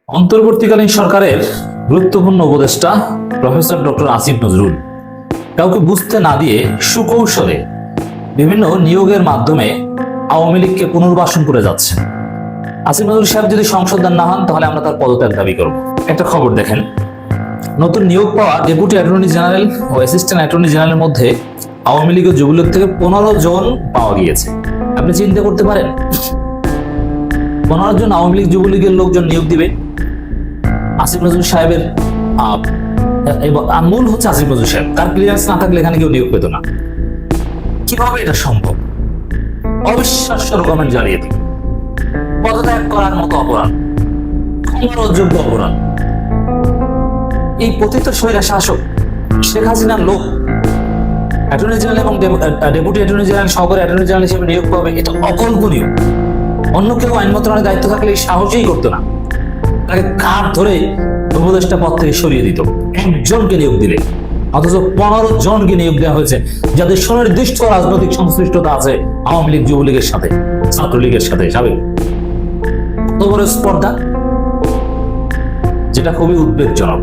অন্তর্বর্তীকালীন সরকারের গুরুত্বপূর্ণ উপদেষ্টা প্রফেসর ডক্টর আসিফ নজরুল কাউকে বুঝতে না দিয়ে সুকৌশলে বিভিন্ন নিয়োগের মাধ্যমে আওয়ামী লীগকে পুনর্বাসন করে যাচ্ছেন। আসিফ নজরুল সাহেব যদি সংশোধন না হন তাহলে আমরা তার পদত্যাগ দাবি করব। একটা খবর দেখেন, নতুন নিয়োগ পাওয়া ডেপুটি অ্যাটর্নি জেনারেল ও অ্যাসিস্ট্যান্ট অ্যাটর্নি জেনারেলের মধ্যে আওয়ামী লীগ ও যুবলীগ থেকে 15 জন পাওয়া গিয়েছে। আপনি চিন্তা করতে পারেন 15 জন আওয়ামী লীগ যুবলীগের লোকজন নিয়োগ দিবে। আসিফ নজরুল সাহেবের মূল হচ্ছে আসিফ নজরুল সাহেব, তার ক্লিয়ারেন্স না থাকলে এখানে কেউ নিয়োগ পেত না। কিভাবে এটা সম্ভব? অবিশ্বাস্য রকমের জালিয়াতি, পদত্যাগ করার মতো অপরাধ, ক্ষমার অযোগ্য অপরাধ। এই পতিত স্বৈরা শাসক শেখ হাসিনার লোক অ্যাটর্নি জেনারেল এবং ডেপুটি অ্যাটর্নি জেনারেল সহকারী অ্যাটর্নি জেনারেল হিসেবে নিয়োগ পাবে, এটা অকল্পনীয়। অন্য কেউ আইন মন্ত্রণালয়ের দায়িত্ব থাকলে এই সাহসই করতো না, তাকে কাঠ ধরে উপদেষ্টা পদ থেকে সরিয়ে দিত। একজনকে নিয়োগ দিলে, অথচ 15 জনকে নিয়োগ দেওয়া হয়েছে যাদের সুনির্দিষ্ট রাজনৈতিক সংশ্লিষ্টতা আছে আওয়ামী লীগ যুবলীগের সাথে, ছাত্রলীগের সাথে। সাবেক কত বড় স্পর্ধা, যেটা খুবই উদ্বেগজনক।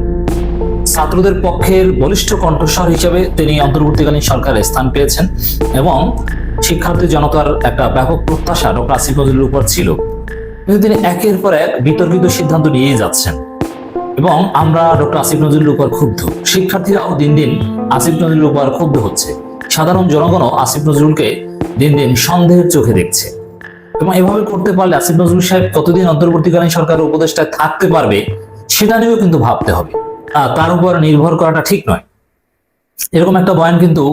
ছাত্রদের পক্ষের বলিষ্ঠ কণ্ঠস্বর হিসেবে তিনি অন্তর্বর্তীকালীন সরকারে স্থান পেয়েছেন এবং শিক্ষার্থী জনতার একটা ব্যাপক প্রত্যাশা ডক্টর আসিফ নজরুলের উপর ছিল, কিন্তু তিনি একের পর এক বিতর্কিত সিদ্ধান্ত নিয়েই যাচ্ছেন এবং আমরা ডক্টর আসিফ নজরুলের উপর ক্ষুব্ধ। শিক্ষার্থীরাও দিন দিন আসিফ নজরুলের উপর ক্ষুব্ধ হচ্ছে। সাধারণ জনগণও আসিফ নজরুলকে দিন দিন সন্দেহের চোখে দেখছে এবং এভাবে করতে পারলে আসিফ নজরুল সাহেব কতদিন অন্তর্বর্তীকালীন সরকারের উপদেষ্টায় থাকতে পারবে সেটা নিয়েও কিন্তু ভাবতে হবে। তার উপর নির্ভর করাটা ঠিক নয়। এরকম একটা বয়ান কিন্তু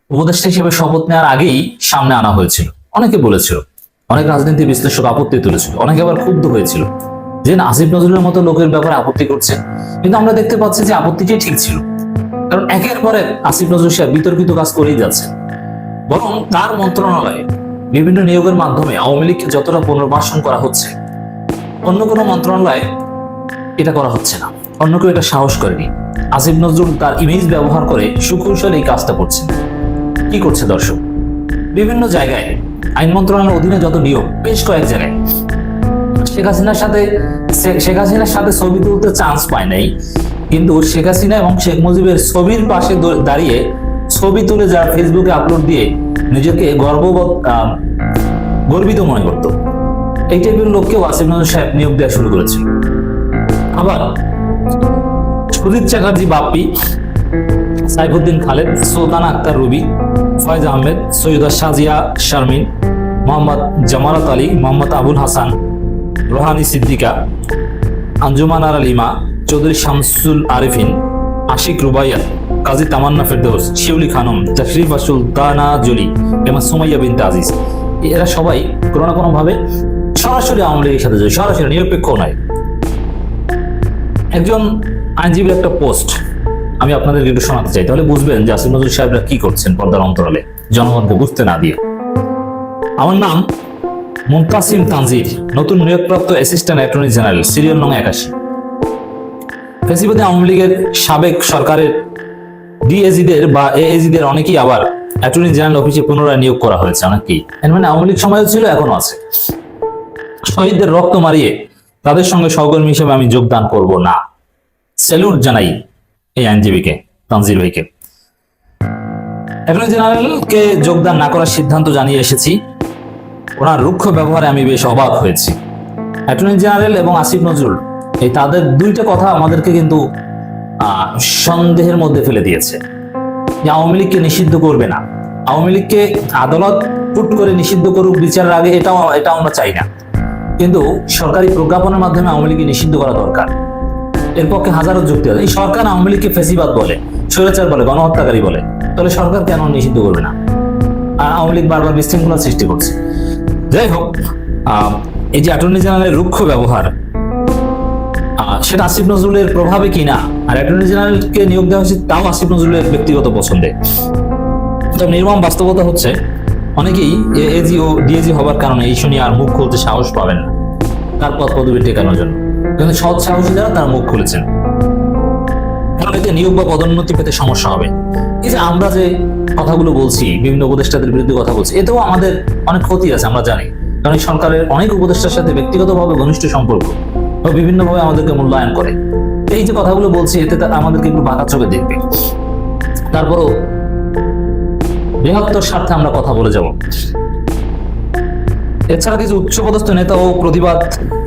উপদেষ্টা হিসেবে শপথ নেওয়ার আগেই সামনে আনা হয়েছিল। অনেকে বলেছিল, অনেক রাজনীতি বিশ্লেষক আপত্তি তুলেছিল, অনেকে আবার ক্ষুব্ধ হয়েছিল যে আসিফ নজরুলের মতো লোকের ব্যাপারে আপত্তি করছে। কিন্তু আমরা দেখতে পাচ্ছি যে আপত্তিটাই ঠিক ছিল, কারণ একের পর এক আসিফ নজরুল সাহেব বিতর্কিত কাজ করেই যাচ্ছে। বরং তার মন্ত্রণালয়ে বিভিন্ন নিয়োগের মাধ্যমে আওয়ামী লীগকে যতটা পুনর্বাসন করা হচ্ছে, অন্য কোনো মন্ত্রণালয়ে এটা করা হচ্ছে না, অন্য কেউ এটা সাহস করেনি। আসিফ নজরুল তার ইমেজ ব্যবহার করে সুকৌশলে এই কাজটা করছেন। কি করছে দর্শক? বিভিন্ন জায়গায় আইন মন্ত্রণালয়ের অধীনে যত নিয়োগ, বেশ কয়েক জায়গায় শেখ হাসিনার সাথে ছবি তুলতে চান্স পায় নাই, কিন্তু শেখ হাসিনা এবং শেখ মুজিবের ছবির পাশে দাঁড়িয়ে ছবি তুলে যা ফেসবুকে আপলোড দিয়ে নিজেকে গর্বিত মনে করত, এই টাইপের লোককেও আসিফ নজরুল সাহেব নিয়োগ দেওয়া শুরু করেছিল। আবার সুজিত চ্যাটার্জি বাপ্পি, সাইফুদ্দিন খালেদ, সুলতানা আক্তার রুবি, ফয়েজ আহমেদ, সৈয়দা সাজিয়া শারমিন, মোহাম্মদ জামালত আলী, মোহাম্মদ আবুল হাসান, রোহানি সিদ্দিকা, আঞ্জুমান আরা লিমা, চৌধুরী শামসুল আরিফিন, আশিক রুবাইয়াত, কাজী তামান্না ফেরদৌস, শিউলি খানম, তাশরিফা সুলতানা জলি এবং সুমাইয়া বিনতে আজিজ, এরা সবাই কোনো না কোনো ভাবে সরাসরি আওয়ামী লীগের সাথে জড়িত, সরাসরি নিরপেক্ষ নয়। একজন আইনজীবীর একটা পোস্ট আমি আপনাদেরকে একটু শোনাতে চাই, তাহলে বুঝবেন যে আসিফ নজরুল সাহেবরা কি করছেন পর্দার অন্তরালে, জনগণকে বুঝতে না দিয়ে। আমার নাম মুনতাসিম তানজির, নতুন নিয়োগপ্রাপ্ত অ্যাসিস্ট্যান্ট অ্যাটর্নি জেনারেল, সিরিয়াল নং 81। ফেসিবাদী আওয়ামী লীগের সাবেক সরকারের ডিএজিদের বা এএজিদের অনেকেই আবার অ্যাটর্নি জেনারেল অফিসে পুনরায় নিয়োগ করা হয়েছে। অনেকেই এর মানে আওয়ামী লীগ সময়ও ছিল, এখনো আছে। শহীদদের রক্ত মারিয়ে তাদের সঙ্গে সহকর্মী হিসেবে আমি যোগদান করব না। স্যালুট জানাই এই আইনজীবীকে, তানজির ভাইকে। অ্যাটর্নি জেনারেলকে যোগদান না করার সিদ্ধান্ত জানিয়ে এসেছি। ওনার রুক্ষ ব্যবহারে আমি বেশ অবাক হয়েছি। অ্যাটর্নি জেনারেল এবং আসিফ নজরুল, এই তাদের দুইটা কথা আমাদেরকে কিন্তু সন্দেহের মধ্যে ফেলে দিয়েছে যে আওয়ামী লীগকে নিষিদ্ধ করবে না, আওয়ামী লীগকে আদালত পুট করে নিষিদ্ধ করুক বিচারের আগে, এটাও আমরা চাই না। কিন্তু সরকারি প্রজ্ঞাপনের মাধ্যমে আওয়ামী লীগকে নিষিদ্ধ করা দরকার। এর পক্ষে হাজারো যুক্তি আছে। এই সরকার আওয়ামী লীগকে ফেসিবাদ বলে, স্বৈরাচার বলে, গণহত্যাকারী বলে, তাহলে সরকার কেন নিষিদ্ধ করবে না? আর আওয়ামী লীগ বারবার বিশৃঙ্খলা সৃষ্টি করছে। যাই হোক, এই যে অ্যাটর্নি জেনারেলের রুক্ষ ব্যবহার, সেটা আসিফ নজরুলের প্রভাবে কিনা, আর অ্যাটর্নি জেনারেলকে নিয়োগ দেওয়া হয়েছে তাও আসিফ নজরুলের ব্যক্তিগত পছন্দে। তবে নির্মম বাস্তবতা হচ্ছে অনেকেই এজি ও ডিএজি হবার কারণে এই শুনিয়ে আর মুখ খুলতে সাহস পাবেন না তার পদ পদবি টেকানোর জন্য, কিন্তু সৎ সাহসী যারা তারা মুখ খুলেছেন, কারণ এতে নিয়োগ বা পদোন্নতি পেতে সমস্যা হবে। এই যে আমরা যে কথাগুলো বলছি, বিভিন্ন উপদেষ্টাদের বিরুদ্ধে কথা বলছি, এতেও আমাদের অনেক ক্ষতি আছে, আমরা জানি। কারণ এই সরকারের অনেক উপদেষ্টার সাথে ব্যক্তিগতভাবে ঘনিষ্ঠ সম্পর্ক, বা বিভিন্নভাবে আমাদেরকে মূল্যায়ন করে। এই যে কথাগুলো বলছি, এতে তারা আমাদেরকে একটু বাঁকা চোখে দেখবে। তারপরও বৃহত্তর স্বার্থে আমরা কথা বলে যাব। এছাড়া কিছু উচ্চপদস্থ নেতা ও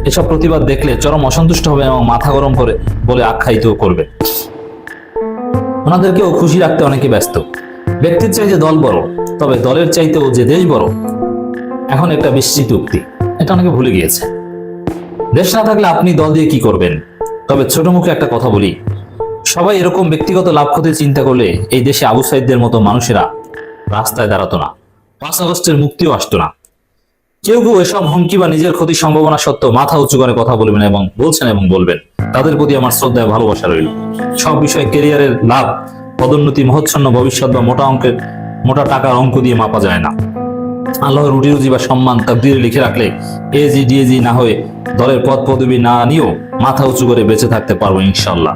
এসব প্রতিবাদ দেখলে চরম অসন্তুষ্ট হবে এবং মাথা গরম করে বলে আখ্যায়িত করবে। ওনাদেরকেও খুশি রাখতে অনেকে ব্যস্ত। ব্যক্তির চাইতে দল বড়, তবে দলের চাইতেও যে দেশ বড়, এখন একটা বিস্তৃত উক্তি, এটা অনেকে ভুলে গিয়েছে। দেশ না থাকলে আপনি দল দিয়ে কি করবেন? তবে ছোট মুখে একটা কথা বলি, সবাই এরকম ব্যক্তিগত লাভ ক্ষতি চিন্তা করলে এই দেশে আবু সাইদদের মতো মানুষেরা রাস্তায় দাঁড়াতো না, 5 আগস্টের মুক্তিও আসতো না। কেউ কেউ এসব হুমকি বা নিজের ক্ষতির সম্ভাবনা সত্ত্বেও মাথা উঁচু করে কথা বলবেন এবং বলছেন এবং বলবেন। তাদের প্রতি আমার শ্রদ্ধা ভালোবাসা রইল। সব বিষয়ে ক্যারিয়ারের লাভ, পদোন্নতি, মহচ্ছন্ন ভবিষ্যৎ বা মোটা টাকার অঙ্ক দিয়ে মাপা যায় না। আল্লাহর রুটি রুজি বা সম্মান তাকদীরে লিখে রাখলে এজি ডিএজি না হয়ে দলের পদ পদবি না নিয়েও মাথা উঁচু করে বেঁচে থাকতে পারবো ইনশাল্লাহ।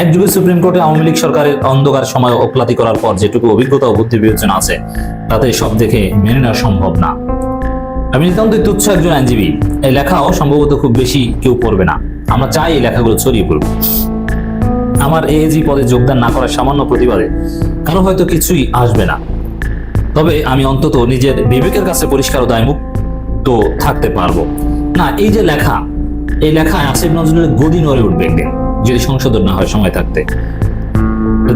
এক যুগে সুপ্রিম কোর্টে আওয়ামী লীগ সরকারের অন্ধকার সময় ওকালতি করার পর যেটুকু অভিজ্ঞতা ও বুদ্ধি বিবেচনা আছে, তাতে সব দেখে মেনে নেওয়া সম্ভব না। আমি নিতান্তই তুচ্ছ একজন আইনজীবী। এই লেখাও সম্ভবত খুব বেশি কেউ পড়বে না। আমরা চাই এই লেখাগুলো ছড়িয়ে পড়বে। আমার এএজি পদে যোগদান না করার সামান্য প্রতিবাদে কারো হয়তো কিছুই আসবে না, তবে আমি অন্তত নিজের বিবেকের কাছে পরিষ্কার ও দায়মুক্ত থাকতে পারবো না। এই যে লেখা, এই লেখায় আসিফ নজরুলের গদি নড়ে উঠবে একদিন, যদি সংশোধন না হয় সময় থাকতে।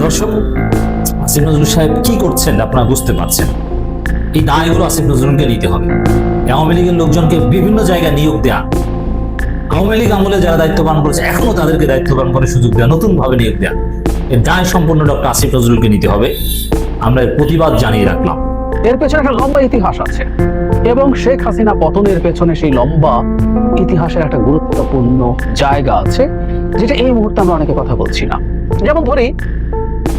দর্শক, আসিফ নজরুল সাহেব কি করছেন আপনারা বুঝতে পারছেন। এই দায়গুলো আসিফ নজরুলকে নিতে হবে। আওয়ামী লীগের লোকজনকে বিভিন্ন জায়গায় নিয়োগ দেয়া, আওয়ামী লীগ আমলে যারা দায়িত্ব পালন করেছে এখনো তাদেরকে দায়িত্ব পালন করার সুযোগ দেওয়া, নতুন ভাবে নিয়োগ দেওয়া, এর দায় সম্পূর্ণ ডক্টর আসিফ নজরুলকে নিতে হবে। আমরা এর প্রতিবাদ জানিয়ে রাখলাম। এর পেছনে একটা লম্বা ইতিহাস আছে এবং শেখ হাসিনা পতনের পেছনে সেই লম্বা ইতিহাসের একটা গুরুত্বপূর্ণ জায়গা আছে, যেটা এই মুহূর্তে আমরা অনেকে কথা বলছি না। যেমন ধরি,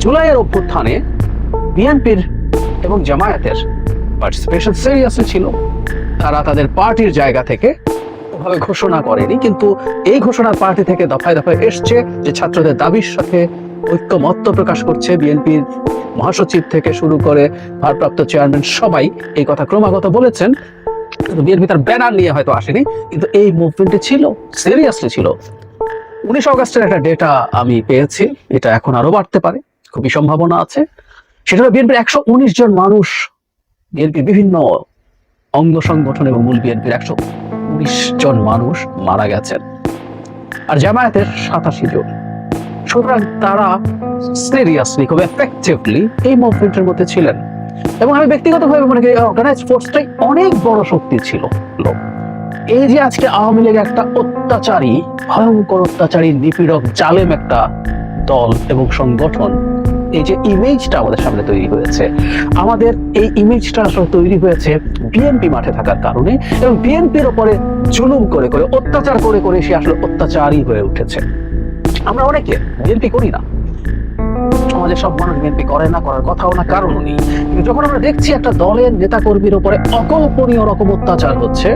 জুলাইয়ের অভ্যুত্থানে বিএনপির এবং জামায়াতের পার্টিসিপেশন সিরিয়াসলি ছিল। তারা তাদের পার্টির জায়গা থেকে ওভাবে ঘোষণা করেনি, কিন্তু এই ঘোষণার পার্টি থেকে দফায় দফায় এসছে যে ছাত্রদের দাবির সাথে ঐক্যমত্য প্রকাশ করছে। বিএনপির মহাসচিব থেকে শুরু করে ভারপ্রাপ্ত চেয়ারম্যান সবাই এই কথা ক্রমাগত বলেছেন। বিএনপি তার ব্যানার নিয়ে হয়তো আসেনি, কিন্তু এই মুভমেন্টে ছিল, সিরিয়াসলি ছিল। 19 আগস্টের একটা ডেটা আমি পেয়েছি, এটা এখন আরো বাড়তে পারে, খুবই সম্ভাবনা আছে। সেটা হলো বিএনপির 119 জন মানুষ, বিএনপির বিভিন্ন অঙ্গ সংগঠন এবং মূল বিএনপির 119 জন মানুষ মারা গেছেন, আর জামায়াতের 87 জন। সুতরাং তারা সিরিয়াসলি, খুব এফেক্টিভলি এই মুভমেন্টের মধ্যে ছিলেন। এবং আমি ব্যক্তিগতভাবে মনে করি অর্গানাইজড ফোর্সটাই অনেক বড় শক্তি ছিল। এই যে আজকে আওয়ামী লীগ একটা অত্যাচারী, ভয়ঙ্কর অত্যাচারী, নিপীড়ক, জালেম একটা দল এবং সংগঠন, এই যে ইমেজটা আমাদের সামনে তৈরি হয়েছে, আমাদের এই ইমেজটা আসলে তৈরি হয়েছে বিএনপি মাঠে থাকার কারণে, এবং বিএনপির উপরে জুলুম করে করে, অত্যাচার করে করে সে আসলে অত্যাচারী হয়ে উঠেছে। আমরা অনেকে বিএনপি করি না, সমাজের সব মানুষ বিএনপি করে না, করার কথাও না, কারণও নেই। কিন্তু যখন আমরা দেখছি একটা দলের নেতা কর্মীর উপরে অকল্পনীয় রকম অত্যাচার হচ্ছে,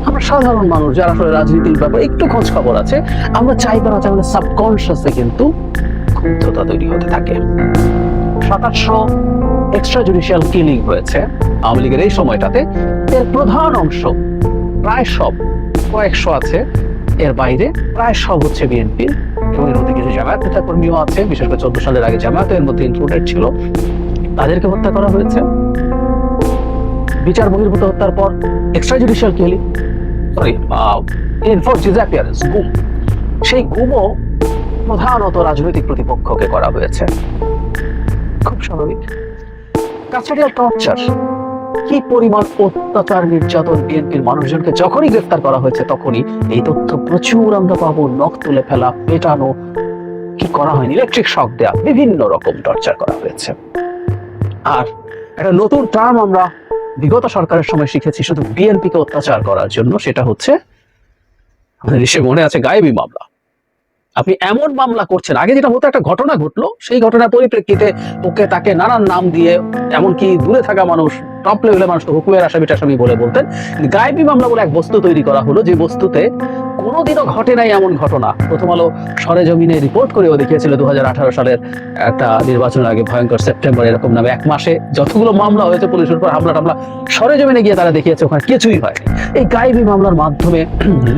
আমরা সাধারণ মানুষ যারা আসলে রাজনীতির ব্যাপারে একটু খোঁজ খবর আছে, আমরা চাইবো না চাইলে সাবকনশিয়াসে কিন্তু ক্ষুব্ধতা তৈরি হতে থাকে। 2700 এক্সট্রা জুডিশিয়াল কিলিং হয়েছে আওয়ামী লীগের এই সময়টাতে। এর প্রধান অংশ, প্রায় সব, কয়েকশো আছে, এর বাইরে প্রায় সব হচ্ছে বিএনপির, এবং এর মধ্যে কিছু জামায়াত নেতা কর্মীও আছে, বিশেষ করে 14 সালের আগে জামায়াত এর মধ্যে ইনক্লুডেড ছিল। তাদেরকে হত্যা করা হয়েছে। বিচার বহির্ভূত হত্যার পর extra judicial killing, enforced disappearance, গুম, সেই গুমও প্রধানত রাজনৈতিক প্রতিপক্ষকে করা হয়েছে। খুব স্বাভাবিক। কাস্টোডিয়াল টর্চার, কি পরিমাণ অত্যাচার, নির্যাতন বিএনপির মানুষজনকে যখনই গ্রেফতার করা হয়েছে তখনই এই তথ্য প্রচুর আমরা পাবো। নখ তুলে ফেলা, পেটানো, কি করা হয়নি, ইলেকট্রিক শক দেয়া, বিভিন্ন রকম টর্চার করা হয়েছে। আর একটা নতুন টার্ম আমরা বিগত সরকারের সময় শিখেছি শুধু বিএনপিকে অত্যাচার করার জন্য, সেটা হচ্ছে, আমাদের দেশে মনে আছে, গায়েবী মামলা। আপনি এমন মামলা করছেন, আগে যেটা হতো একটা ঘটনা ঘটলো, সেই ঘটনার পরিপ্রেক্ষিতে ওকে তাকে নানান নাম দিয়ে, এমনকি দূরে থাকা মানুষ টপ লেভেলে মানুষকে হুকুমের আসামি টাসামি বলে বলতেন। গায়েবী মামলা বলে এক বস্তু তৈরি করা হলো, যে বস্তুতে কোনোদিনও ঘটে নাই এমন ঘটনা। প্রথম আলো সরেজমিনে রিপোর্ট করেও দেখিয়েছিল 2018 সালের একটা নির্বাচনের আগে ভয়ঙ্কর সেপ্টেম্বর এরকম নামে এক মাসে যতগুলো মামলা হয়েছে পুলিশের উপর হামলা টামলা, সরেজমিনে গিয়ে তারা দেখিয়েছে ওখানে কিছুই হয়নি। এই গায়েবী মামলার মাধ্যমে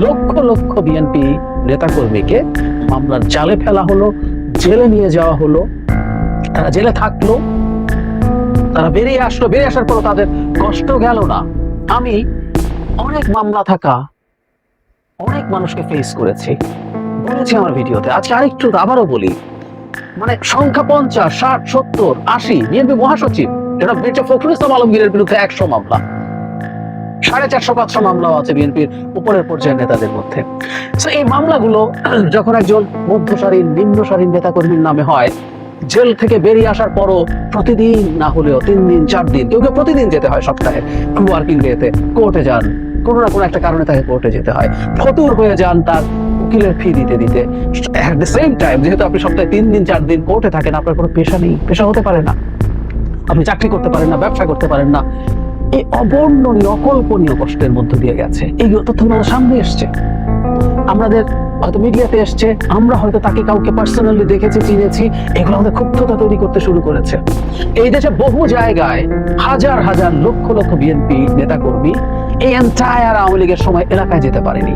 লক্ষ লক্ষ বিএনপি নেতাকর্মীকে মামলার জালে ফেলা হলো, জেলে নিয়ে যাওয়া হলো, তারা জেলে থাকলো, তারা বেরিয়ে আসলো, বেরিয়ে আসার পর তাদের কষ্ট গেল না। আমি অনেক মামলা থাকা অনেক মানুষকে ফেস করেছি, বলেছি আমার ভিডিওতে, আজকে আরেকটু আবারও বলি। মানে সংখ্যা 50, 60, 70, 80 বিএনপি মহাসচিব এটা মির্জা ফখরুল ইসলাম আলমগীরের বিরুদ্ধে 100 মামলা, 450-500 মামলাও আছে বিএনপির উপরের পর্যায়ের নেতাদের মধ্যে। তো এই মামলাগুলো যখন একজন মধ্য সারির নিম্ন সারির নেতাকর্মীর নামে হয়, জেল থেকে বেরিয়ে আসার পরও প্রতিদিন না হলেও 3 দিন 4 দিন, কেউ কেউ প্রতিদিন যেতে হয়, সপ্তাহে ওয়ার্কিং ডেতে কোর্টে যান, কোনো না কোনো একটা কারণে তাকে কোর্টে যেতে হয়, ফতুর হয়ে যান তার উকিলের ফি দিতে দিতে। এট দ্য সেম টাইম যেহেতু আপনি সপ্তাহে 3 দিন 4 দিন কোর্টে থাকেন, আপনার কোনো পেশা নেই, পেশা হতে পারে না, আপনি চাকরি করতে পারেন না, ব্যবসা করতে পারেন না। এই অবর্ণনীয় অকল্পনীয় কষ্টের মধ্য দিয়ে গেছে, এই তথ্যগুলো সামনে এসছে, আমাদের হয়তো মিডিয়াতে এসছে, আমরা হয়তো তাকে কাউকে পার্সোনালি দেখেছি, চিনেছি, এগুলো আমাদের ক্ষুব্ধতা তৈরি করতে শুরু করেছে। এই দেশে বহু জায়গায় হাজার হাজার লক্ষ লক্ষ বিএনপি নেতাকর্মী এই এন্টায়ার আওয়ামী লীগের সময় এলাকায় যেতে পারেনি।